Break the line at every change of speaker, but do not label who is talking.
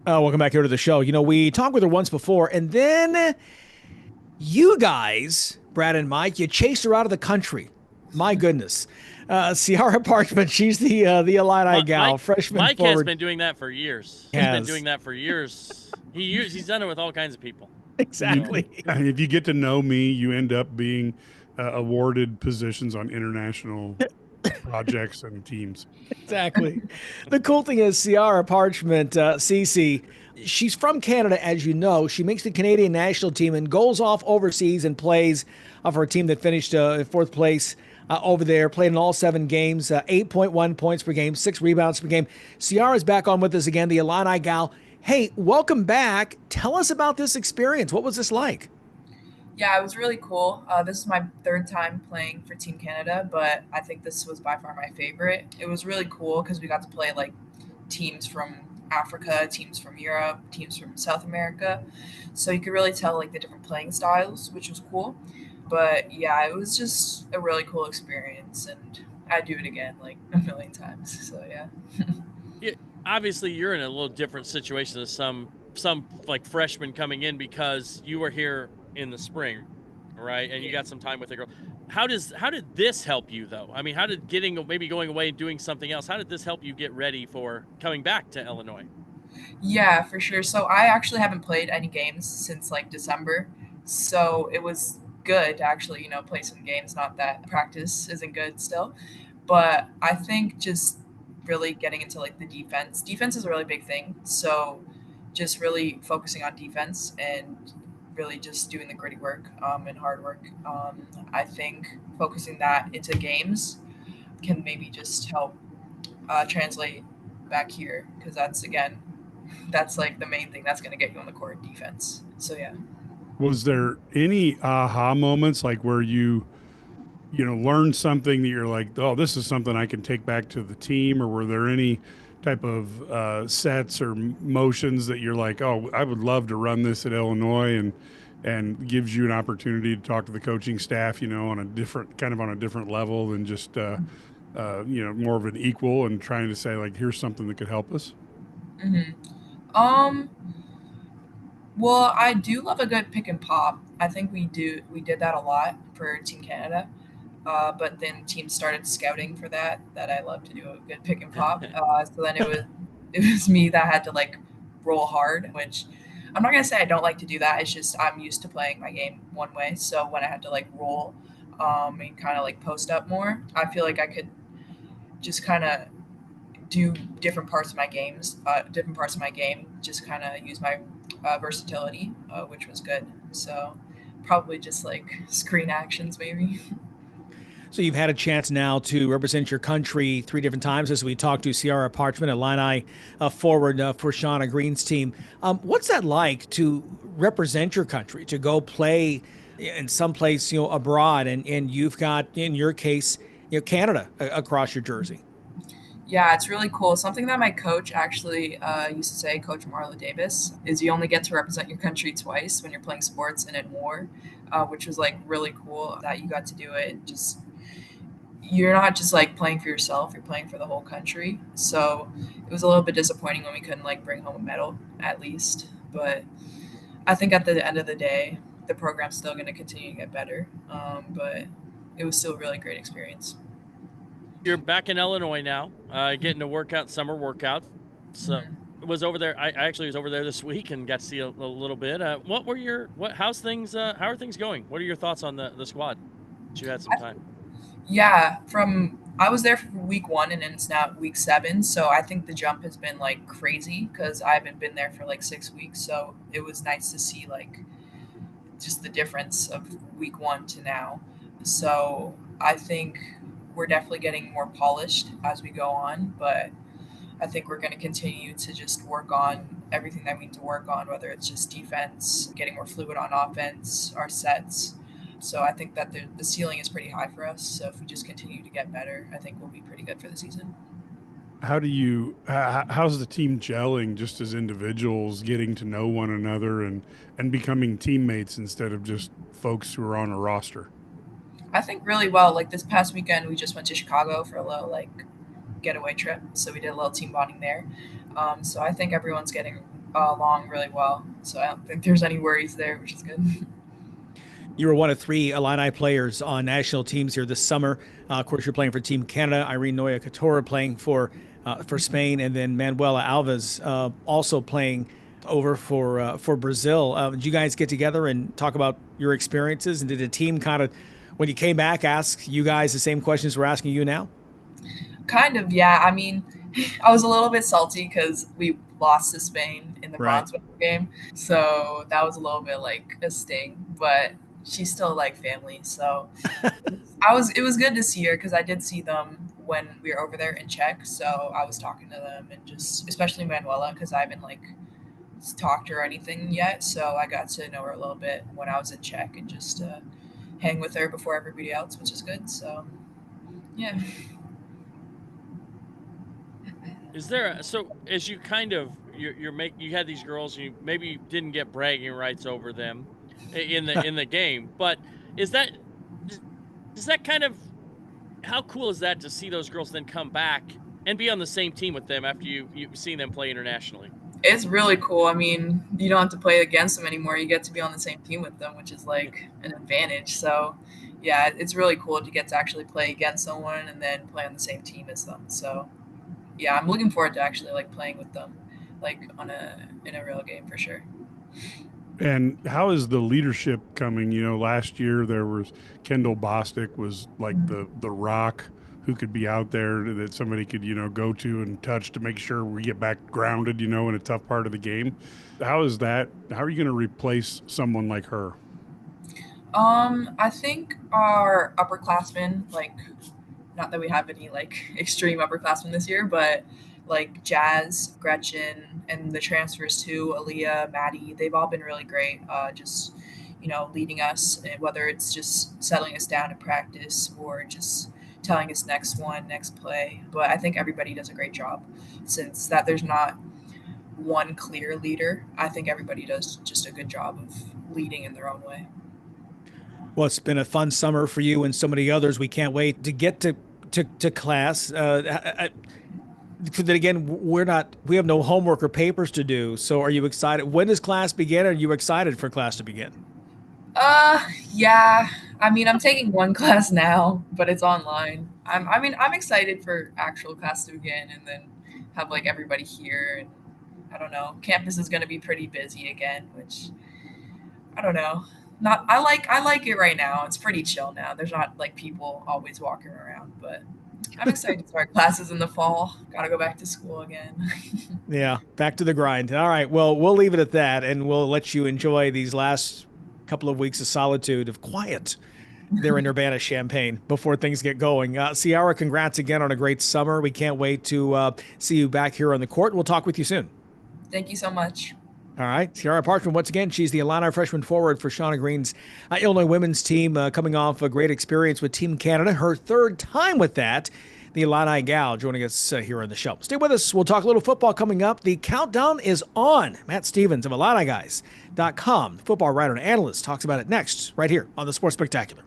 Welcome back here to the show. We talked with her once before, and then you guys, Brad and Mike, you chased her out of the country. My goodness. Ciara Parchment, she's the Illini gal, freshman
Mike has
forward.
been doing that for years. He's been doing
Has
that for years. He's done it with all kinds of people. So
exactly.
If you get to know me, you end up being awarded positions on international projects and teams.
Exactly. The cool thing is, Ciara Parchment, Cece, she's from Canada, as you know. She makes the Canadian national team and goes off overseas and plays for a team that finished in fourth place over there, played in all 7 games, 8.1 points per game, 6 rebounds per game. Ciara's back on with us again, the Illini gal. Hey, welcome back. Tell us about this experience. What was this like?
Yeah, it was really cool. This is my third time playing for Team Canada, but I think this was by far my favorite. It was really cool because we got to play like teams from Africa, teams from Europe, teams from South America. So you could really tell like the different playing styles, which was cool. But yeah, it was just a really cool experience, and I'd do it again like a million times. So yeah.
yeah, obviously you're in a little different situation than some like freshmen coming in because you were here in the spring, right? And you got some time with the girl. How did this help you though? I mean, how did maybe going away and doing something else? How did this help you get ready for coming back to Illinois?
Yeah, for sure. So I actually haven't played any games since like December. So it was good to actually, play some games. Not that practice isn't good still. But I think just really getting into like the defense. Defense is a really big thing. So just really focusing on defense and really just doing the gritty work and hard work. I think focusing that into games can maybe just help translate back here because that's like the main thing that's going to get you on the court defense. So yeah.
Was there any aha moments like where you learned something that you're like, oh, this is something I can take back to the team, or were there any type of sets or motions that you're like, oh, I would love to run this at Illinois, and gives you an opportunity to talk to the coaching staff, on a different level than just more of an equal and trying to say like, here's something that could help us.
hmm Um. Well, I do love a good pick and pop. I think we did that a lot for Team Canada. But then teams started scouting for that I love to do a good pick and pop. So then it was me that had to like roll hard, which I'm not gonna say I don't like to do that. It's just I'm used to playing my game one way. So when I had to like roll and kind of like post up more, I feel like I could just kind of do different parts of my game, just kind of use my versatility, which was good. So probably just like screen actions maybe.
So you've had a chance now to represent your country 3 different times as we talked to Ciara Parchment, Illini forward for Shauna Green's team. What's that like to represent your country, to go play in some place, abroad, and you've got, in your case, Canada across your jersey?
Yeah, it's really cool. Something that my coach actually used to say, Coach Marla Davis, is you only get to represent your country twice when you're playing sports and in war, which was like really cool that you got to do it. Just you're not just like playing for yourself; you're playing for the whole country. So it was a little bit disappointing when we couldn't like bring home a medal at least. But I think at the end of the day, the program's still going to continue to get better. But it was still a really great experience.
You're back in Illinois now, getting to work out summer workout. So
Mhm.
was over there. I actually was over there this week and got to see a little bit. How's things? How are things going? What are your thoughts on the squad? You had some time.
Yeah, from I was there for week one and then it's now week seven. So I think the jump has been like crazy because I haven't been there for like 6 weeks. So it was nice to see like just the difference of week one to now. So I think we're definitely getting more polished as we go on, but I think we're going to continue to just work on everything that we need to work on, whether it's just defense, getting more fluid on offense, our sets. So I think that the ceiling is pretty high for us. So if we just continue to get better, I think we'll be pretty good for the season.
How's the team gelling just as individuals, getting to know one another and becoming teammates instead of just folks who are on a roster?
I think really well. Like this past weekend, we just went to Chicago for a little like getaway trip. So we did a little team bonding there. So I think everyone's getting along really well. So I don't think there's any worries there, which is good.
You were one of 3 Illini players on national teams here this summer. Of course, you're playing for Team Canada. Irene Noya Couture playing for Spain, and then Manuela Alves also playing over for Brazil. Did you guys get together and talk about your experiences? And did the team kind of, when you came back, ask you guys the same questions we're asking you now?
Kind of, yeah. I mean, I was a little bit salty because we lost to Spain in the bronze medal game, so that was a little bit like a sting. But she's still like family, so it was good to see her because I did see them when we were over there in Czech. So I was talking to them and just especially Manuela because I haven't like talked to her or anything yet. So I got to know her a little bit when I was in Czech and just hang with her before everybody else, which is good. So yeah.
Is there so as you kind of you had these girls, you maybe didn't get bragging rights over them in the game, but is that kind of, how cool is that to see those girls then come back and be on the same team with them after you've seen them play internationally?
It's really cool. I mean, you don't have to play against them anymore. You get to be on the same team with them, which is like an advantage. So yeah, it's really cool to get to actually play against someone and then play on the same team as them. So yeah, I'm looking forward to actually like playing with them, like in a real game for sure.
And how is the leadership coming? You know, last year there was Kendall Bostic was like the rock who could be out there that somebody could, you know, go to and touch to make sure we get back grounded, you know, in a tough part of the game. How is that? How are you going to replace someone like her?
I think our upperclassmen, like, not that we have any like extreme upperclassmen this year, but like Jazz, Gretchen, and the transfers too, Aaliyah, Maddie, they've all been really great. Just, you know, leading us, and whether it's just settling us down in practice or just telling us next play. But I think everybody does a great job since that there's not one clear leader. I think everybody does just a good job of leading in their own way.
Well, it's been a fun summer for you and so many others. We can't wait to get to class. Then again, we have no homework or papers to do. So are you excited? When does class begin? Are you excited for class to begin?
Yeah. I mean, I'm taking one class now, but it's online. I'm excited for actual class to begin and then have like everybody here. And I don't know, campus is going to be pretty busy again, which I don't know. I like it right now. It's pretty chill now. There's not like people always walking around, but I'm excited to start classes in the fall. Got to go back to school again.
Yeah, back to the grind. All right, well, we'll leave it at that, and we'll let you enjoy these last couple of weeks of solitude, of quiet there in Urbana-Champaign before things get going. Ciara, congrats again on a great summer. We can't wait to see you back here on the court. We'll talk with you soon.
Thank you so much.
All right. Ciara Parchment, once again, she's the Illini freshman forward for Shauna Green's Illinois women's team, coming off a great experience with Team Canada, her third time with that. The Illini gal joining us here on the show. Stay with us. We'll talk a little football coming up. The countdown is on. Matt Stevens of IlliniGuys.com, football writer and analyst, talks about it next right here on the Sports Spectacular.